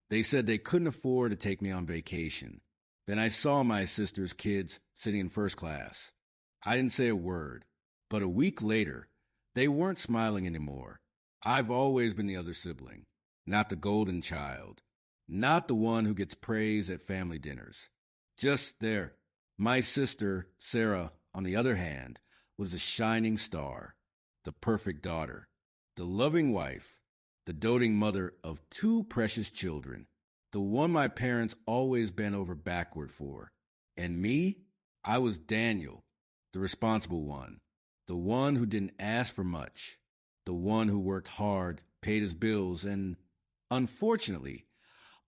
They said they couldn't afford to take me on vacation. Then I saw my sister's kids sitting in first class. I didn't say a word, but a week later, they weren't smiling anymore. I've always been the other sibling, not the golden child, not the one who gets praise at family dinners. Just there. My sister, Sarah, on the other hand, was a shining star, the perfect daughter, the loving wife, the doting mother of two precious children, the one my parents always bent over backward for. And me? I was Daniel, the responsible one, the one who didn't ask for much, the one who worked hard, paid his bills, and, unfortunately,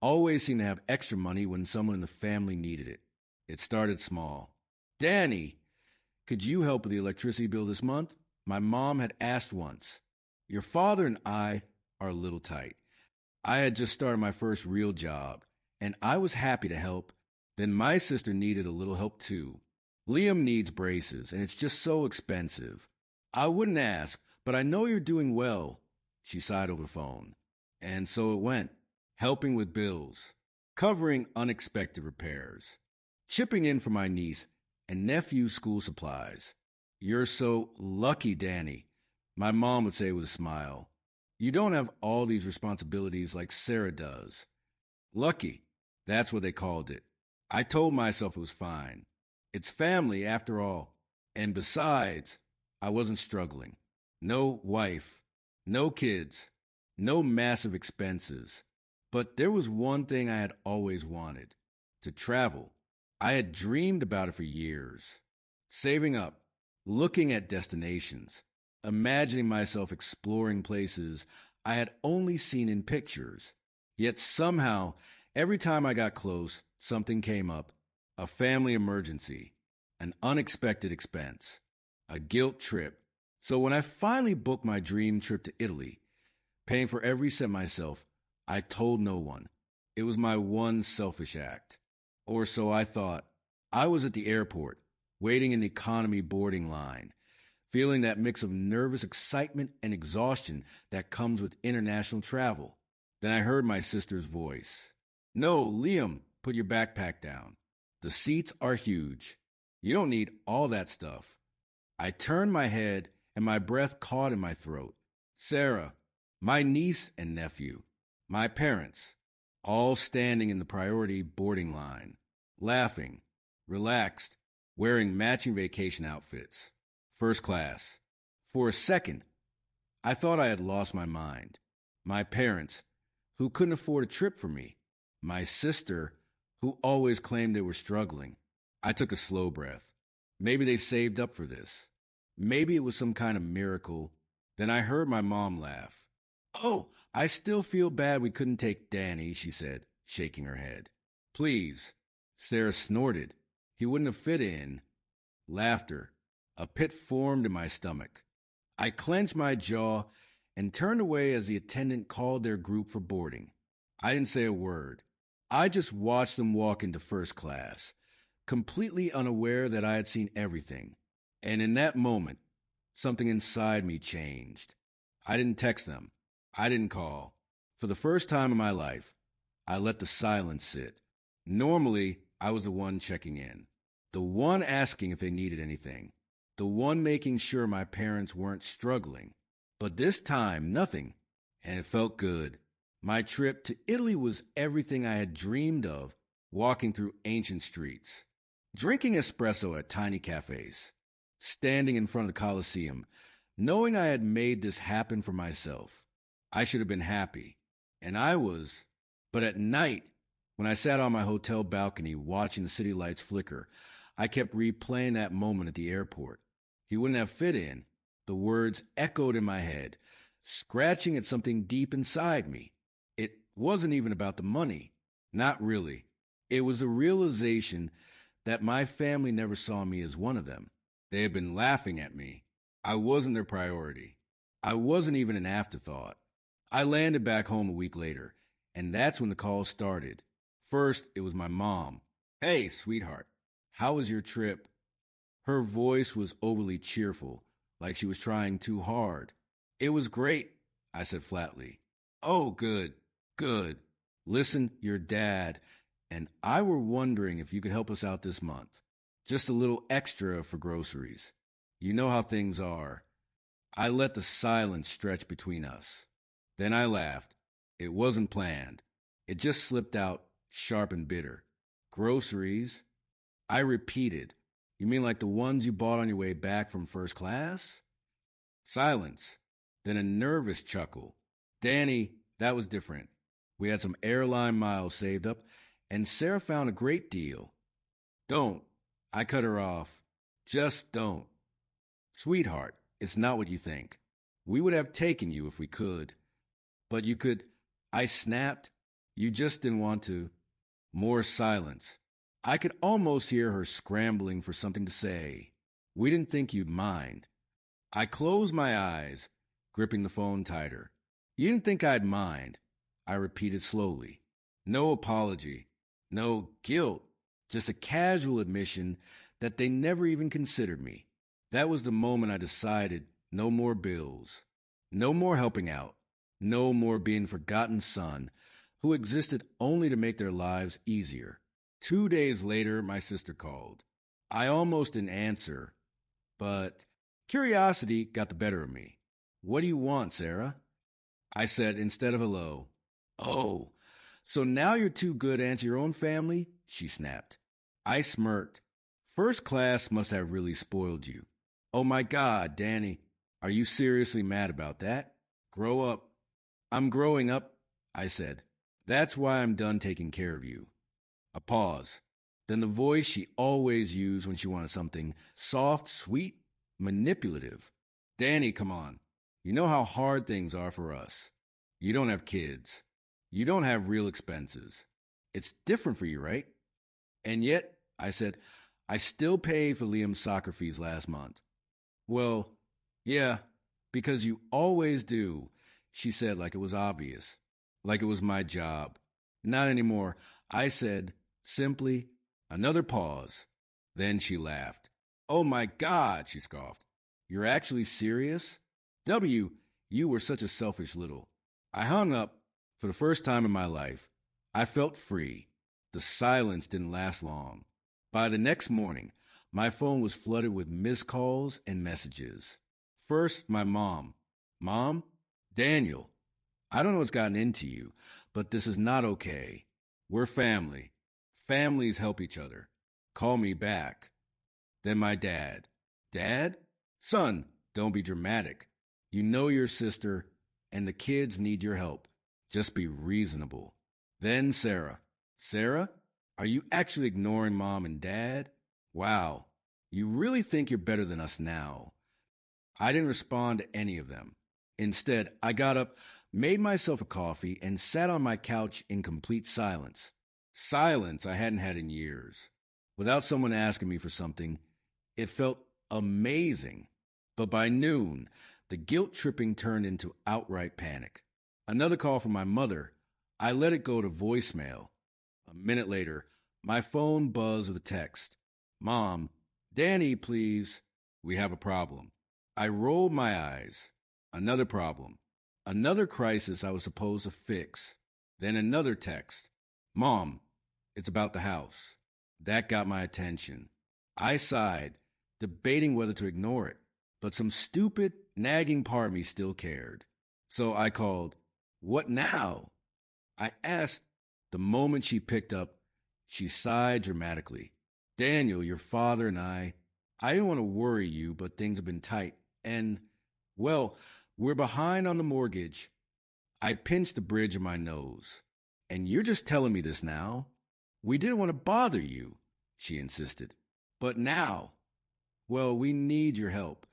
always seemed to have extra money when someone in the family needed it. It started small. Danny, could you help with the electricity bill this month? My mom had asked once. Your father and I are a little tight. I had just started my first real job, and I was happy to help. Then my sister needed a little help too. Liam needs braces, and it's just so expensive. I wouldn't ask, but I know you're doing well. She sighed over the phone. And so it went, helping with bills, covering unexpected repairs, chipping in for my niece and nephew's school supplies. You're so lucky, Danny, my mom would say with a smile. You don't have all these responsibilities like Sarah does. Lucky, that's what they called it. I told myself it was fine. It's family, after all. And besides, I wasn't struggling. No wife, no kids, no massive expenses. But there was one thing I had always wanted, to travel. I had dreamed about it for years. Saving up, looking at destinations, imagining myself exploring places I had only seen in pictures. Yet somehow, every time I got close, something came up. A family emergency, an unexpected expense, a guilt trip. So when I finally booked my dream trip to Italy, paying for every cent myself, I told no one. It was my one selfish act. Or so I thought. I was at the airport, waiting in the economy boarding line, feeling that mix of nervous excitement and exhaustion that comes with international travel. Then I heard my sister's voice. No, Liam, put your backpack down. The seats are huge. You don't need all that stuff. I turned my head and my breath caught in my throat. Sarah, my niece and nephew, my parents, all standing in the priority boarding line, laughing, relaxed, wearing matching vacation outfits. First class. For a second, I thought I had lost my mind. My parents, who couldn't afford a trip for me. My sister, who always claimed they were struggling. I took a slow breath. Maybe they saved up for this. Maybe it was some kind of miracle. Then I heard my mom laugh. Oh, I still feel bad we couldn't take Danny, she said, shaking her head. Please. Sarah snorted. He wouldn't have fit in. Laughter. A pit formed in my stomach. I clenched my jaw and turned away as the attendant called their group for boarding. I didn't say a word. I just watched them walk into first class, completely unaware that I had seen everything. And in that moment, something inside me changed. I didn't text them. I didn't call. For the first time in my life, I let the silence sit. Normally, I was the one checking in, the one asking if they needed anything, the one making sure my parents weren't struggling. But this time, nothing, and it felt good. My trip to Italy was everything I had dreamed of, walking through ancient streets, drinking espresso at tiny cafes, standing in front of the Colosseum, knowing I had made this happen for myself. I should have been happy, and I was. But at night, when I sat on my hotel balcony watching the city lights flicker, I kept replaying that moment at the airport. He wouldn't have fit in. The words echoed in my head, scratching at something deep inside me. It wasn't even about the money. Not really. It was the realization that my family never saw me as one of them. They had been laughing at me. I wasn't their priority. I wasn't even an afterthought. I landed back home a week later, and that's when the calls started. First, it was my mom. Hey, sweetheart, how was your trip? Her voice was overly cheerful, like she was trying too hard. It was great, I said flatly. Oh, good, good. Listen, your dad and I were wondering if you could help us out this month. Just a little extra for groceries. You know how things are. I let the silence stretch between us. Then I laughed. It wasn't planned. It just slipped out, sharp and bitter. Groceries? I repeated. You mean like the ones you bought on your way back from first class? Silence. Then a nervous chuckle. Danny, that was different. We had some airline miles saved up, and Sarah found a great deal. Don't. I cut her off. Just don't. Sweetheart, it's not what you think. We would have taken you if we could. But you could. I snapped. You just didn't want to. More silence. I could almost hear her scrambling for something to say. We didn't think you'd mind. I closed my eyes, gripping the phone tighter. You didn't think I'd mind, I repeated slowly. No apology, no guilt, just a casual admission that they never even considered me. That was the moment I decided no more bills, no more helping out, no more being forgotten son who existed only to make their lives easier. 2 days later, my sister called. I almost didn't answer, but curiosity got the better of me. What do you want, Sarah? I said instead of hello. Oh, so now you're too good to answer your own family? She snapped. I smirked. First class must have really spoiled you. Oh my God, Danny, are you seriously mad about that? Grow up. I'm growing up, I said. That's why I'm done taking care of you. A pause. Then the voice she always used when she wanted something soft, sweet, manipulative. Danny, come on. You know how hard things are for us. You don't have kids. You don't have real expenses. It's different for you, right? And yet, I said, I still paid for Liam's soccer fees last month. Well, yeah, because you always do, she said like it was obvious, like it was my job. Not anymore, I said, simply. Another pause. Then she laughed. Oh my God, she scoffed. You're actually serious? W, you were such a selfish little. I hung up. For the first time in my life, I felt free. The silence didn't last long. By the next morning, my phone was flooded with missed calls and messages. First, my mom. Mom? Daniel, I don't know what's gotten into you, but this is not okay. We're family. Families help each other. Call me back. Then my dad. Dad? Son, don't be dramatic. You know your sister, and the kids need your help. Just be reasonable. Then Sarah. Sarah? Are you actually ignoring Mom and Dad? Wow. You really think you're better than us now. I didn't respond to any of them. Instead, I got up, made myself a coffee, and sat on my couch in complete silence. Silence I hadn't had in years. Without someone asking me for something, it felt amazing. But by noon, the guilt tripping turned into outright panic. Another call from my mother. I let it go to voicemail. A minute later, my phone buzzed with a text. Mom, Danny, please. We have a problem. I rolled my eyes. Another problem. Another crisis I was supposed to fix. Then another text. Mom, it's about the house. That got my attention. I sighed, debating whether to ignore it, but some stupid, nagging part of me still cared. So I called, What now? I asked. The moment she picked up, she sighed dramatically. Daniel, your father and I didn't want to worry you, but things have been tight. And, well, we're behind on the mortgage. I pinched the bridge of my nose. And you're just telling me this now? We didn't want to bother you, she insisted. But now, well, we need your help.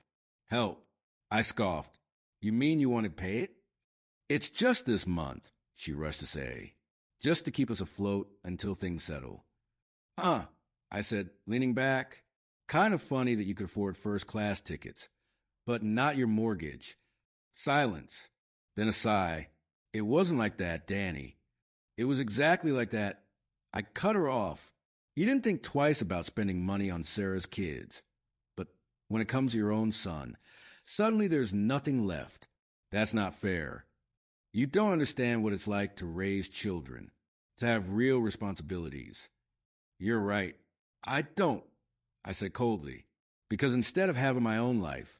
Help, I scoffed. You mean you want to pay it? It's just this month, she rushed to say, just to keep us afloat until things settle. Huh, I said, leaning back. Kind of funny that you could afford first-class tickets, but not your mortgage. Silence, then a sigh. It wasn't like that, Danny. It was exactly like that. I cut her off. You didn't think twice about spending money on Sarah's kids. But when it comes to your own son, suddenly there's nothing left. That's not fair. You don't understand what it's like to raise children. to have real responsibilities. You're right. I don't, I said coldly, because instead of having my own life,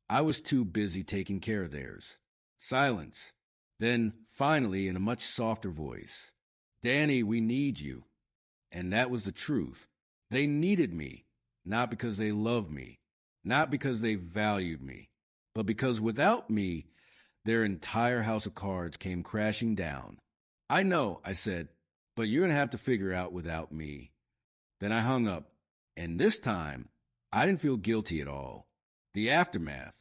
I was too busy taking care of theirs. Silence. Then, finally, in a much softer voice, Danny, we need you. And that was the truth. They needed me, not because they loved me, not because they valued me, but because without me, their entire house of cards came crashing down. I know, I said, but you're going to have to figure out without me. Then I hung up, and this time, I didn't feel guilty at all. The aftermath.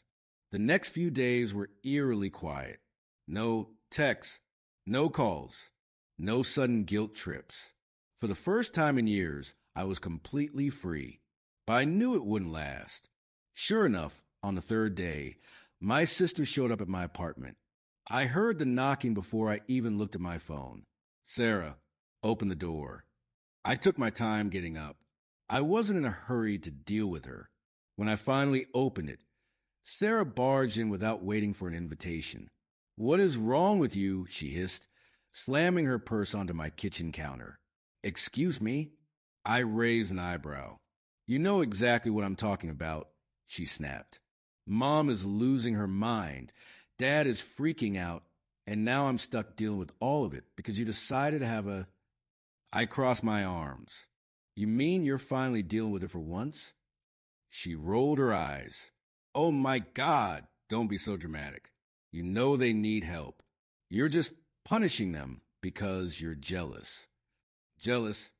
The next few days were eerily quiet. No texts, no calls, no sudden guilt trips. For the first time in years, I was completely free. But I knew it wouldn't last. Sure enough, on the third day, my sister showed up at my apartment. I heard the knocking before I even looked at my phone. Sarah opened the door. I took my time getting up. I wasn't in a hurry to deal with her. When I finally opened it, Sarah barged in without waiting for an invitation. "What is wrong with you?" she hissed, slamming her purse onto my kitchen counter. "Excuse me?" I raised an eyebrow. "You know exactly what I'm talking about," she snapped. "Mom is losing her mind. Dad is freaking out, and now I'm stuck dealing with all of it because you decided to have a..." I crossed my arms. "You mean you're finally dealing with it for once?" She rolled her eyes. "Oh my God, don't be so dramatic. You know they need help. You're just punishing them because you're jealous." "Jealous?"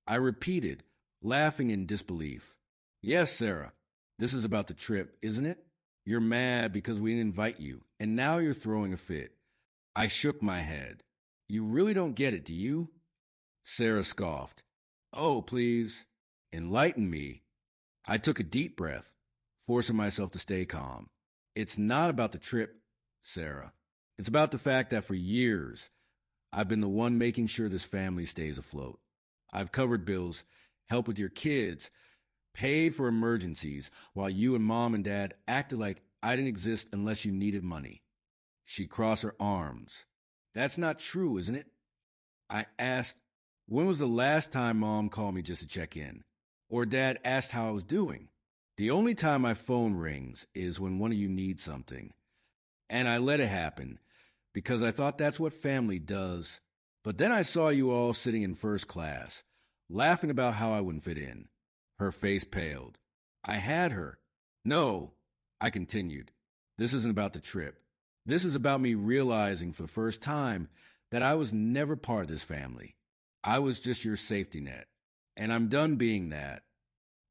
I repeated, laughing in disbelief. "Yes, Sarah, this is about the trip, isn't it? You're mad because we didn't invite you, and now you're throwing a fit." I shook my head. "You really don't get it, do you?" Sarah scoffed. "Oh, please. Enlighten me." I took a deep breath, forcing myself to stay calm. "It's not about the trip, Sarah. It's about the fact that for years, I've been the one making sure this family stays afloat. I've covered bills, helped with your kids, paid for emergencies, while you and Mom and Dad acted like I didn't exist unless you needed money." She crossed her arms. "That's not true, isn't it?" I asked, "When was the last time Mom called me just to check in? Or Dad asked how I was doing? The only time my phone rings is when one of you needs something. And I let it happen, because I thought that's what family does. But then I saw you all sitting in first class, laughing about how I wouldn't fit in." Her face paled. I had her. "No," I continued. "This isn't about the trip. This is about me realizing for the first time that I was never part of this family. I was just your safety net. And I'm done being that."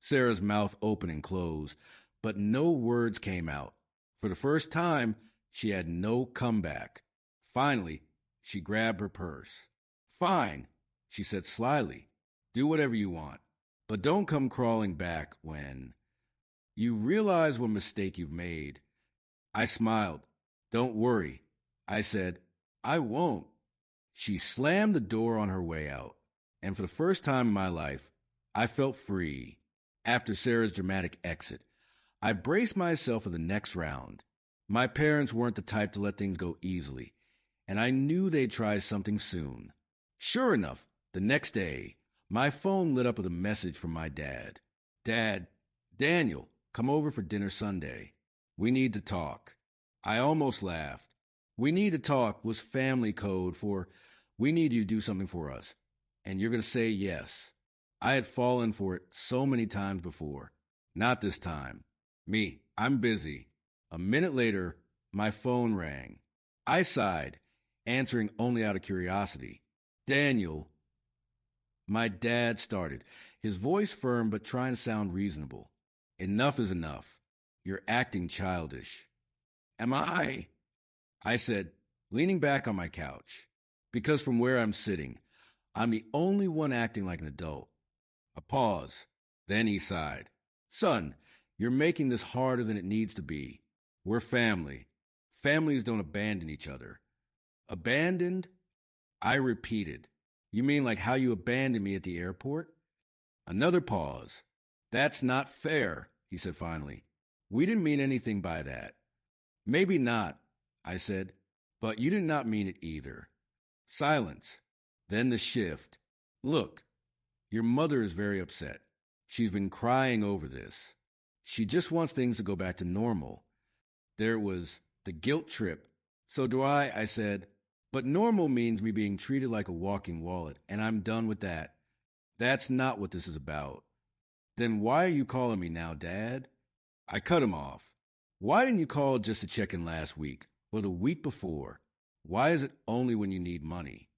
Sarah's mouth opened and closed, but no words came out. For the first time, she had no comeback. Finally, she grabbed her purse. "Fine," she said slyly. "Do whatever you want. But don't come crawling back when you realize what mistake you've made." I smiled. "Don't worry," I said. "I won't." She slammed the door on her way out, and for the first time in my life, I felt free. After Sarah's dramatic exit, I braced myself for the next round. My parents weren't the type to let things go easily, and I knew they'd try something soon. Sure enough, the next day, my phone lit up with a message from my dad. "Dad, Daniel, come over for dinner Sunday. We need to talk." I almost laughed. "We need to talk" was family code for "we need you to do something for us, and you're going to say yes." I had fallen for it so many times before. Not this time. I'm busy. A minute later, my phone rang. I sighed, answering only out of curiosity. "Daniel." My dad started, his voice firm but trying to sound reasonable. "Enough is enough. You're acting childish." "Am I?" I said, leaning back on my couch. Because from where I'm sitting, I'm the only one acting like an adult. A pause. Then he sighed. "Son, you're making this harder than it needs to be. We're family. Families don't abandon each other." "Abandoned?" I repeated. "You mean like how you abandoned me at the airport?" Another pause. "That's not fair," he said finally. "We didn't mean anything by that." "Maybe not," I said, "but you did not mean it either." Silence. Then the shift. Look, your mother is very upset. She's been crying over this. She just wants things to go back to normal. There was the guilt trip. So do I said. But normal means me being treated like a walking wallet, and I'm done with that. That's not what this is about. Then why are you calling me now, Dad? I cut him off. Why didn't you call just to check in last week, or the week before? Why is it only when you need money?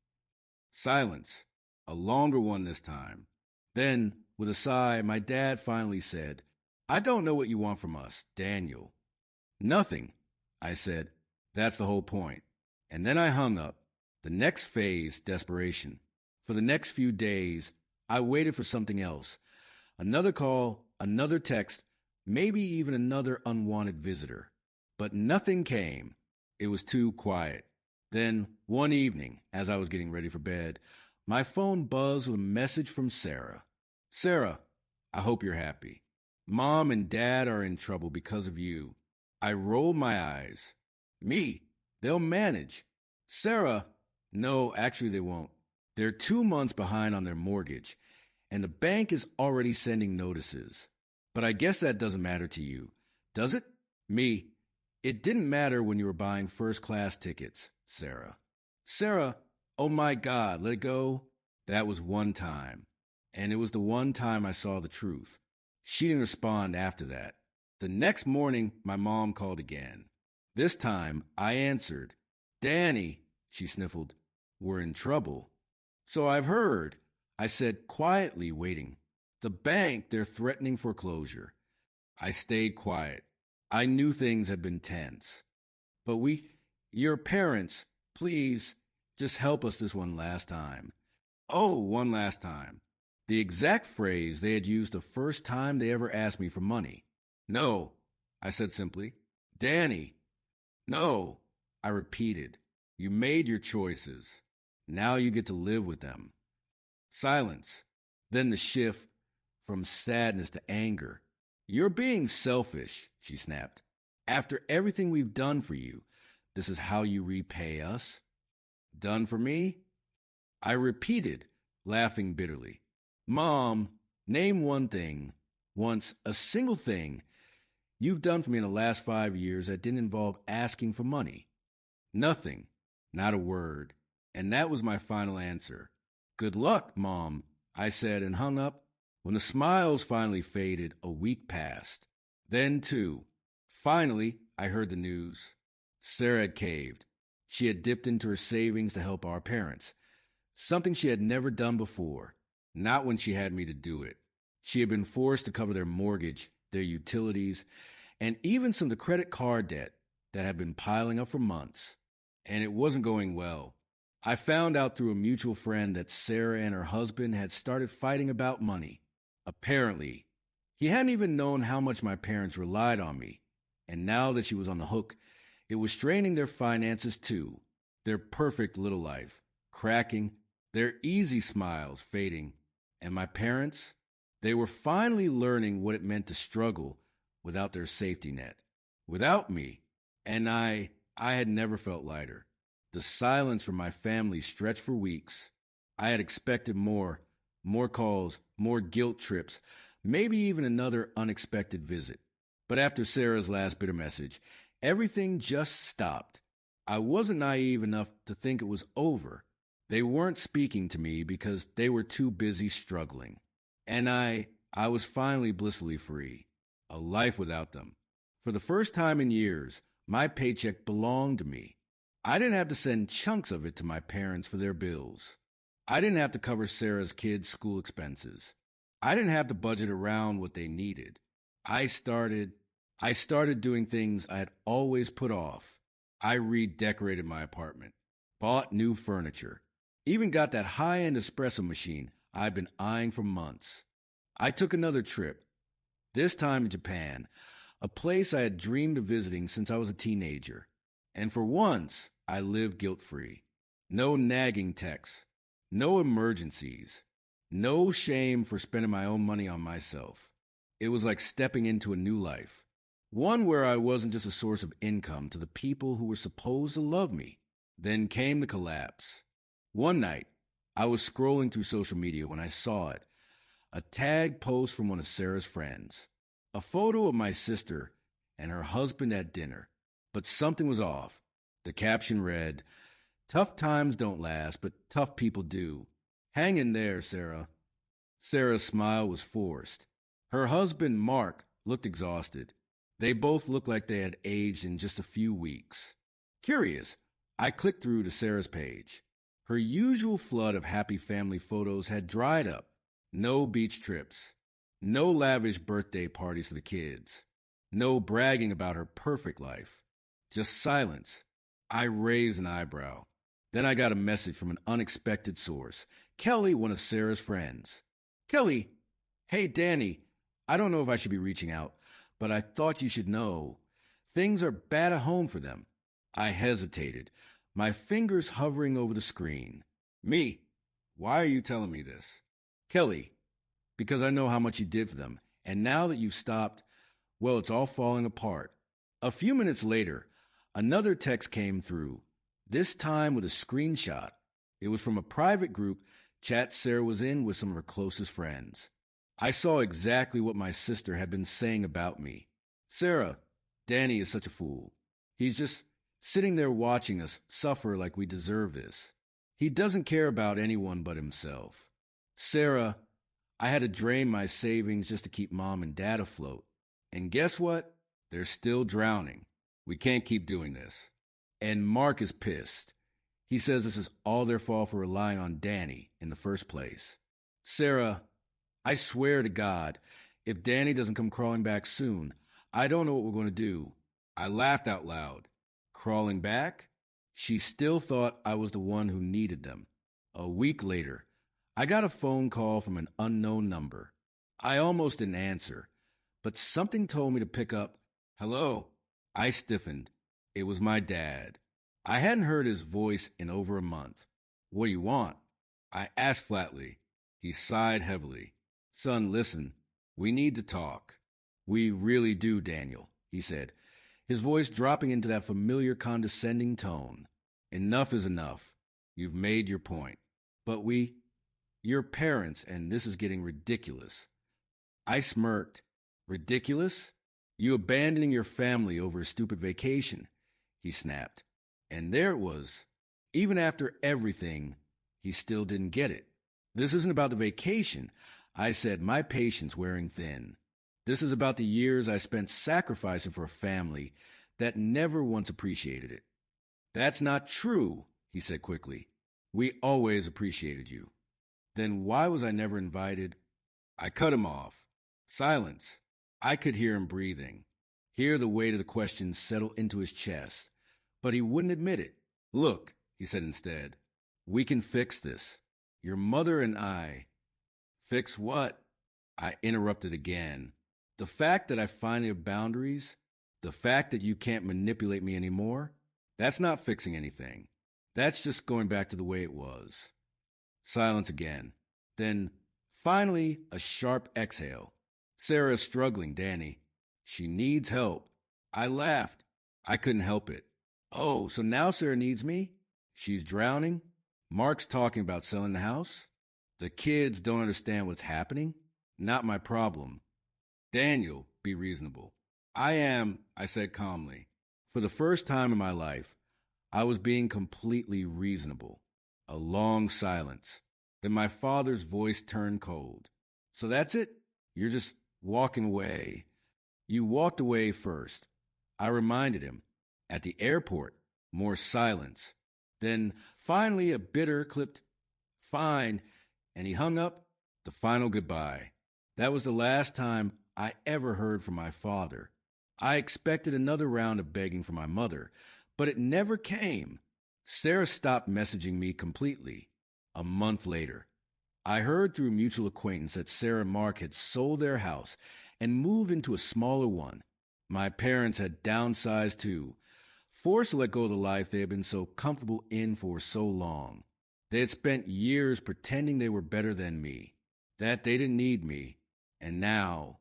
Silence. A longer one this time. Then, with a sigh, my dad finally said, I don't know what you want from us, Daniel. Nothing, I said. That's the whole point. And then I hung up. The next phase, desperation. For the next few days, I waited for something else. Another call, another text, maybe even another unwanted visitor. But nothing came. It was too quiet. Then, one evening, as I was getting ready for bed, my phone buzzed with a message from Sarah. Sarah, I hope you're happy. Mom and Dad are in trouble because of you. I rolled my eyes. Me? They'll manage. Sarah? No, actually they won't. They're 2 months behind on their mortgage, and the bank is already sending notices. But I guess that doesn't matter to you. Does it? Me? It didn't matter when you were buying first-class tickets, Sarah. Sarah, oh my God, let it go. That was one time. And it was the one time I saw the truth. She didn't respond after that. The next morning, my mom called again. This time, I answered. Danny, she sniffled, we're in trouble. So I've heard, I said, quietly waiting. The bank, they're threatening foreclosure. I stayed quiet. I knew things had been tense. But your parents, please, just help us this one last time. Oh, one last time. The exact phrase they had used the first time they ever asked me for money. No, I said simply. Danny. No, I repeated. You made your choices. Now you get to live with them. Silence. Then the shift from sadness to anger. You're being selfish, she snapped. After everything we've done for you, this is how you repay us? Done for me? I repeated, laughing bitterly. Mom, name one thing, once a single thing, you've done for me in the last 5 years that didn't involve asking for money. Nothing, not a word. And that was my final answer. Good luck, Mom, I said and hung up. When the smiles finally faded, a week passed. Then, too, finally, I heard the news. Sarah had caved. She had dipped into her savings to help our parents, something she had never done before, not when she had me to do it. She had been forced to cover their mortgage, their utilities, and even some of the credit card debt that had been piling up for months. And it wasn't going well. I found out through a mutual friend that Sarah and her husband had started fighting about money. Apparently, he hadn't even known how much my parents relied on me, and now that she was on the hook, it was straining their finances too, their perfect little life, cracking, their easy smiles fading. And my parents, they were finally learning what it meant to struggle without their safety net, without me, and I had never felt lighter. The silence from my family stretched for weeks. I had expected more calls, more guilt trips, maybe even another unexpected visit. But after Sarah's last bitter message, everything just stopped. I wasn't naive enough to think it was over. They weren't speaking to me because they were too busy struggling. And I was finally blissfully free. A life without them. For the first time in years, my paycheck belonged to me. I didn't have to send chunks of it to my parents for their bills. I didn't have to cover Sarah's kids' school expenses. I didn't have to budget around what they needed. I started doing things I had always put off. I redecorated my apartment, bought new furniture, even got that high-end espresso machine I'd been eyeing for months. I took another trip, this time to Japan, a place I had dreamed of visiting since I was a teenager. And for once, I lived guilt-free. No nagging texts, no emergencies, no shame for spending my own money on myself. It was like stepping into a new life, one where I wasn't just a source of income to the people who were supposed to love me. Then came the collapse. One night, I was scrolling through social media when I saw it. A tag post from one of Sarah's friends. A photo of my sister and her husband at dinner. But something was off. The caption read, "Tough times don't last, but tough people do. Hang in there, Sarah." Sarah's smile was forced. Her husband, Mark, looked exhausted. They both looked like they had aged in just a few weeks. Curious, I clicked through to Sarah's page. Her usual flood of happy family photos had dried up. No beach trips. No lavish birthday parties for the kids. No bragging about her perfect life. Just silence. I raised an eyebrow. Then I got a message from an unexpected source. Kelly, one of Sarah's friends. "Kelly, hey Danny, I don't know if I should be reaching out, but I thought you should know. Things are bad at home for them." I hesitated, my fingers hovering over the screen. "Me? Why are you telling me this?" "Kelly, because I know how much you did for them, and now that you've stopped, well, it's all falling apart." A few minutes later, another text came through, this time with a screenshot. It was from a private group chat Sarah was in with some of her closest friends. I saw exactly what my sister had been saying about me. "Sarah, Danny is such a fool. He's just sitting there watching us suffer like we deserve this. He doesn't care about anyone but himself. Sarah, I had to drain my savings just to keep mom and dad afloat. And guess what? They're still drowning. We can't keep doing this. And Mark is pissed. He says this is all their fault for relying on Danny in the first place. Sarah, I swear to God, if Danny doesn't come crawling back soon, I don't know what we're going to do." I laughed out loud. Crawling back? She still thought I was the one who needed them. A week later, I got a phone call from an unknown number. I almost didn't answer, but something told me to pick up. "Hello." I stiffened. It was my dad. I hadn't heard his voice in over a month. "What do you want?" I asked flatly. He sighed heavily. "Son, listen. We need to talk." "We really do, Daniel," he said, his voice dropping into that familiar condescending tone. "Enough is enough. You've made your point. But you're parents, and this is getting ridiculous." I smirked. "Ridiculous? You abandoning your family over a stupid vacation," he snapped. And there it was. Even after everything, he still didn't get it. "This isn't about the vacation," I said, my patience wearing thin. "This is about the years I spent sacrificing for a family that never once appreciated it." "That's not true," he said quickly. "We always appreciated you." "Then why was I never invited?" I cut him off. Silence. I could hear him breathing, hear the weight of the question settle into his chest, but he wouldn't admit it. "Look," he said instead, "we can fix this. Your mother and I—" "Fix what?" I interrupted again. "The fact that I finally have boundaries, the fact that you can't manipulate me anymore, that's not fixing anything. That's just going back to the way it was." Silence again. Then, finally, a sharp exhale. "Sarah is struggling, Danny. She needs help." I laughed. I couldn't help it. "Oh, so now Sarah needs me? She's drowning? Mark's talking about selling the house? The kids don't understand what's happening? Not my problem." "Daniel, be reasonable." "I am," I said calmly. For the first time in my life, I was being completely reasonable. A long silence. Then my father's voice turned cold. "So that's it? You're just walking away." "You walked away first." I reminded him. At the airport, more silence. Then finally a bitter clipped "fine," and he hung up, the final goodbye. That was the last time I ever heard from my father. I expected another round of begging from my mother, but it never came. Sarah stopped messaging me completely. A month later, I heard through mutual acquaintance that Sarah and Mark had sold their house and moved into a smaller one. My parents had downsized too, forced to let go of the life they had been so comfortable in for so long. They had spent years pretending they were better than me, that they didn't need me, and now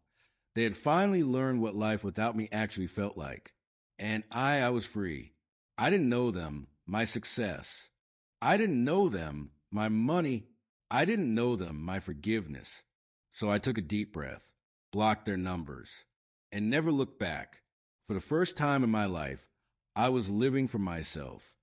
they had finally learned what life without me actually felt like. And I was free. I didn't know them, my success. I didn't know them, My money, I didn't know them, my forgiveness. So I took a deep breath, blocked their numbers, and never looked back. For the first time in my life, I was living for myself.